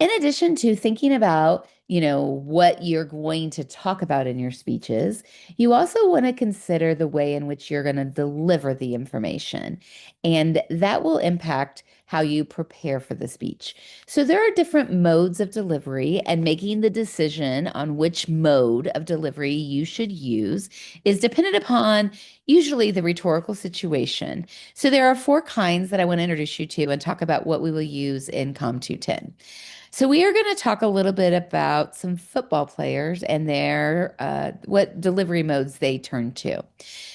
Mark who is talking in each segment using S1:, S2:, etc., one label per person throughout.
S1: In addition to thinking about, what you're going to talk about in your speeches, you also want to consider the way in which you're going to deliver the information. And that will impact how you prepare for the speech. So there are different modes of delivery, and making the decision on which mode of delivery you should use is dependent upon usually the rhetorical situation. So there are four kinds that I want to introduce you to and talk about what we will use in Com 210. So we are going to talk a little bit about some football players and their what delivery modes they turn to.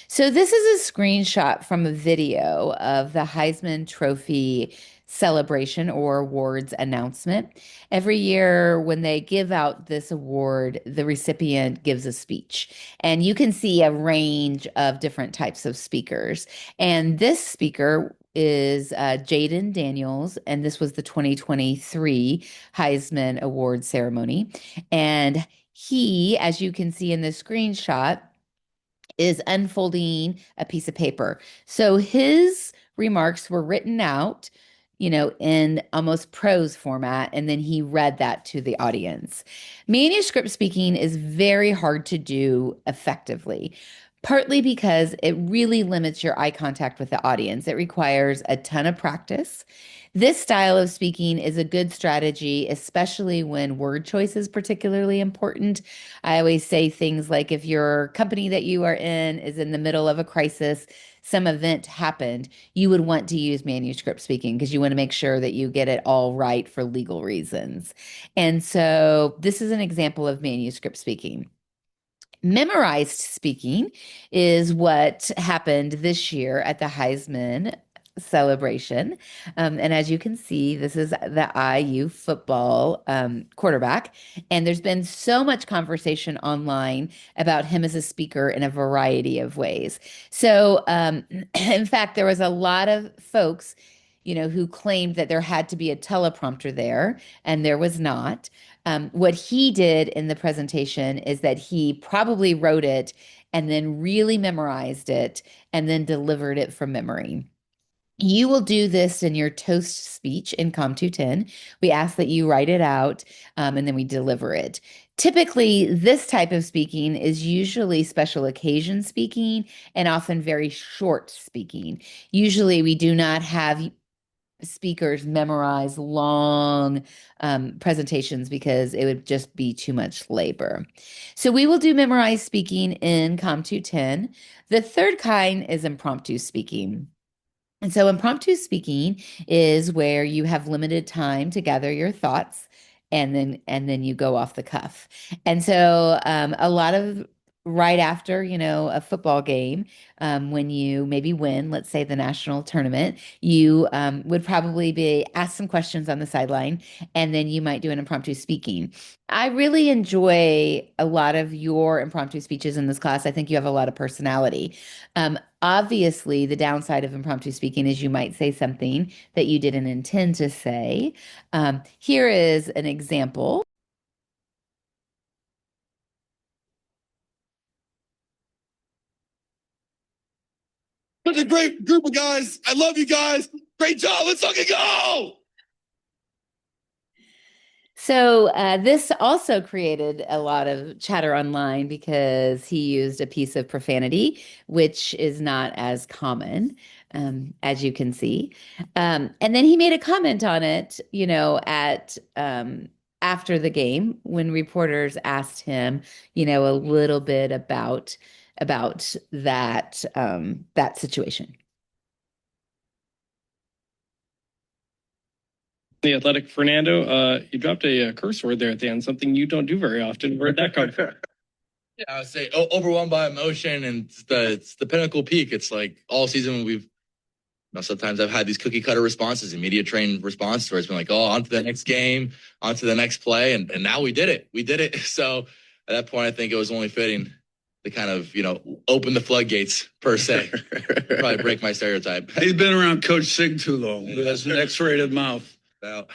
S1: So this is a screenshot from a video of the Heisman Trophy celebration or awards announcement. Every year when they give out this award, the recipient gives a speech. And you can see a range of different types of speakers. And this speaker is Jaden Daniels, and this was the 2023 Heisman Award ceremony. And he, as you can see in the screenshot, is unfolding a piece of paper. So his remarks were written out, in almost prose format, and then he read that to the audience. Manuscript speaking is very hard to do effectively, partly because it really limits your eye contact with the audience. It requires a ton of practice. This style of speaking is a good strategy, especially when word choice is particularly important. I always say things like if your company that you are in is in the middle of a crisis, some event happened, you would want to use manuscript speaking because you want to make sure that you get it all right for legal reasons. And so this is an example of manuscript speaking. Memorized speaking is what happened this year at the Heisman celebration. And as you can see, this is the IU football quarterback. And there's been so much conversation online about him as a speaker in a variety of ways. So, in fact, there was a lot of folks, who claimed that there had to be a teleprompter there, and there was not. What he did in the presentation is that he probably wrote it and then really memorized it and then delivered it from memory. You will do this in your toast speech in Com 210. We ask that you write it out and then we deliver it. Typically, this type of speaking is usually special occasion speaking and often very short speaking. Usually, we do not have speakers memorize long presentations because it would just be too much labor. So we will do memorized speaking in Com 210. The third kind is impromptu speaking. And so impromptu speaking is where you have limited time to gather your thoughts and then you go off the cuff. And so a lot of right after, a football game, when you maybe win, let's say the national tournament, you would probably be asked some questions on the sideline, and then you might do an impromptu speaking. I really enjoy a lot of your impromptu speeches in this class. I think you have a lot of personality. Obviously, the downside of impromptu speaking is you might say something that you didn't intend to say. Here is an example.
S2: Such a great group of guys. I love you guys. Great job. Let's fucking go.
S1: So this also created a lot of chatter online because he used a piece of profanity, which is not as common, as you can see. And then he made a comment on it, at after the game when reporters asked him, a little bit about that situation.
S3: The Athletic Fernando, you dropped a curse word there at the end, something you don't do very often. Where'd that come from?
S2: Yeah, I would say overwhelmed by emotion, and it's the pinnacle peak. It's like all season sometimes I've had these cookie cutter responses and media trained responses where it's been like, oh, on to the next game, on to the next play, and now we did it. We did it. So at that point, I think it was only fitting to kind of open the floodgates per se. Probably break my stereotype.
S4: He's been around Coach Sig too long. He has an X-rated mouth.
S2: Well,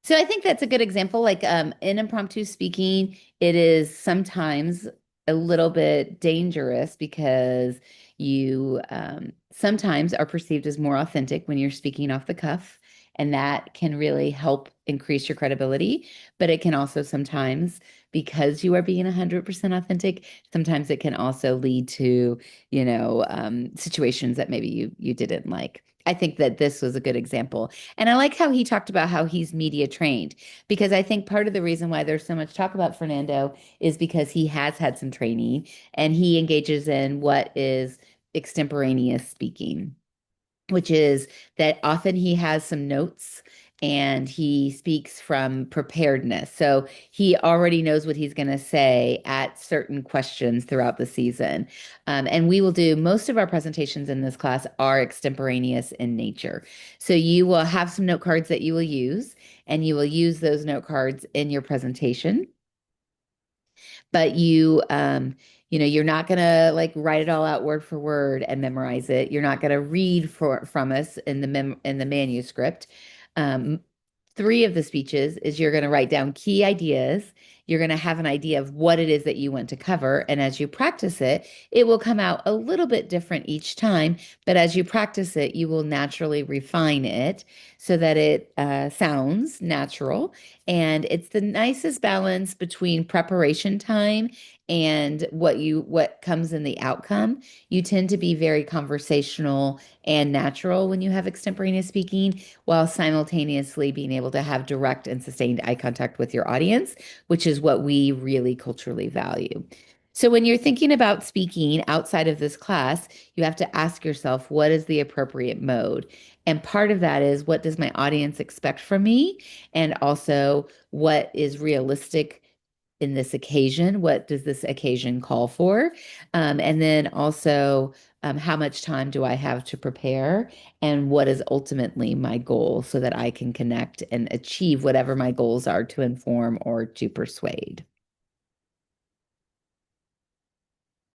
S1: So I think that's a good example. Like in impromptu speaking, it is sometimes a little bit dangerous because you sometimes are perceived as more authentic when you're speaking off the cuff. And that can really help increase your credibility. But it can also sometimes, because you are being 100% authentic, sometimes it can also lead to, situations that maybe you didn't like. I think that this was a good example. And I like how he talked about how he's media trained, because I think part of the reason why there's so much talk about Fernando is because he has had some training and he engages in what is extemporaneous speaking, which is that often he has some notes and he speaks from preparedness. So he already knows what he's going to say at certain questions throughout the season. And we will do most of our presentations in this class are extemporaneous in nature. So you will have some note cards that you will use, and you will use those note cards in your presentation. But you're not gonna like write it all out word for word and memorize it. You're not gonna read from us in the manuscript. Um, Three of the speeches is you're going to write down key ideas. You're going to have an idea of what it is that you want to cover. And as you practice it, it will come out a little bit different each time. But as you practice it, you will naturally refine it so that it sounds natural. And it's the nicest balance between preparation time and what comes in the outcome. You tend to be very conversational and natural when you have extemporaneous speaking, while simultaneously being able to have direct and sustained eye contact with your audience, which is what we really culturally value. So when you're thinking about speaking outside of this class, you have to ask yourself, what is the appropriate mode? And part of that is, what does my audience expect from me? And also, what is realistic in this occasion? What does this occasion call for? And then also, how much time do I have to prepare? And what is ultimately my goal so that I can connect and achieve whatever my goals are to inform or to persuade?